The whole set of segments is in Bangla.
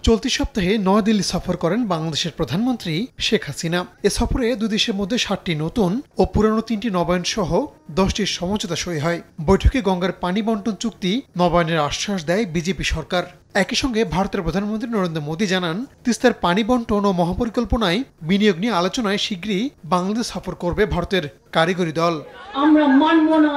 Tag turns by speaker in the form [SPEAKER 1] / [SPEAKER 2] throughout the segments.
[SPEAKER 1] চলতি সপ্তাহে নয়াদিল্লি সফর করেন বাংলাদেশের প্রধানমন্ত্রী শেখ হাসিনা। এ সফরে দুই দেশের মধ্যে ৭টি নতুন ও পুরানো ৩টি নবায়ন সহ ১০টির সমঝোতা সই হয়। বৈঠকে গঙ্গার পানি বন্টন চুক্তি নবায়নের আশ্বাস দেয় বিজেপি সরকার। একই সঙ্গে ভারতের প্রধানমন্ত্রী নরেন্দ্র মোদী জানান, তিস্তার পানি বন্টন ও মহাপরিকল্পনায় বিনিয়োগ নিয়ে আলোচনায় শীঘ্রই বাংলাদেশ সফর করবে ভারতের কারিগরি দল।
[SPEAKER 2] আমরা মানব না।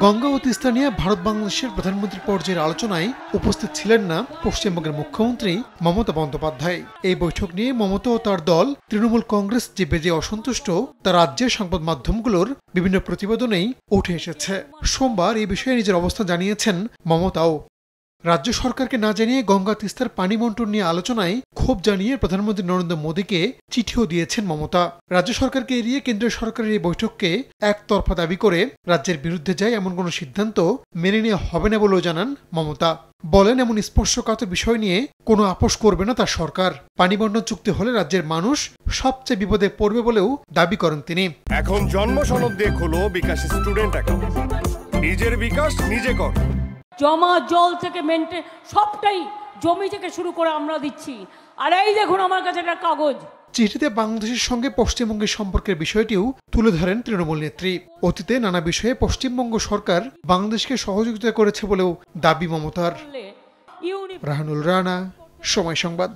[SPEAKER 1] গঙ্গা ও তিস্তা নিয়ে ভারত বাংলাদেশের প্রধানমন্ত্রী পর্যায়ের আলোচনায় উপস্থিত ছিলেন না পশ্চিমবঙ্গের মুখ্যমন্ত্রী মমতা বন্দ্যোপাধ্যায়। এই বৈঠক নিয়ে মমতা ও তার দল তৃণমূল কংগ্রেস যে বেজে অসন্তুষ্ট তা রাজ্যের সংবাদ মাধ্যমগুলোর বিভিন্ন প্রতিবেদনেই উঠে এসেছে। সোমবার এই বিষয়ে নিজের অবস্থান জানিয়েছেন মমতাও। রাজ্য সরকারকে না জানিয়ে গঙ্গা তিস্তার পানি বন্টন নিয়ে আলোচনায় ক্ষোভ জানিয়ে প্রধানমন্ত্রী নরেন্দ্র মোদীকে চিঠিও দিয়েছেন মমতা। রাজ্য সরকারকে এড়িয়ে কেন্দ্রীয় সরকারের এই বৈঠককে একতরফা দাবি করে রাজ্যের বিরুদ্ধে যায় এমন কোনো সিদ্ধান্ত মেনে নেওয়া হবে না বলেও জানান মমতা। বলেন, এমন স্পর্শকাতর বিষয় নিয়ে কোনো আপোষ করবে না তার সরকার। পানি বন্টন চুক্তি হলে রাজ্যের মানুষ সবচেয়ে বিপদে পড়বে বলেও দাবি করেন তিনি।
[SPEAKER 3] এখন জন্ম সনদ দিয়ে খোলো বিকাশ স্টুডেন্ট অ্যাকাউন্ট। নিজের বিকাশ নিজে কর।
[SPEAKER 2] জমা জল থেকে মেনটেন সবটাই জমি থেকে শুরু করে আমরা দিচ্ছি। আর এই দেখুন আমার কাছে একটা কাগজ।
[SPEAKER 1] চিঠিতে বাংলাদেশের সঙ্গে পশ্চিমবঙ্গের সম্পর্কের বিষয়টিও তুলে ধরেন তৃণমূল নেত্রী। অতীতে নানা বিষয়ে পশ্চিমবঙ্গ সরকার বাংলাদেশকে সহযোগিতা করেছে বলেও দাবি মমতার। রাহানুল রানা, সময় সংবাদ।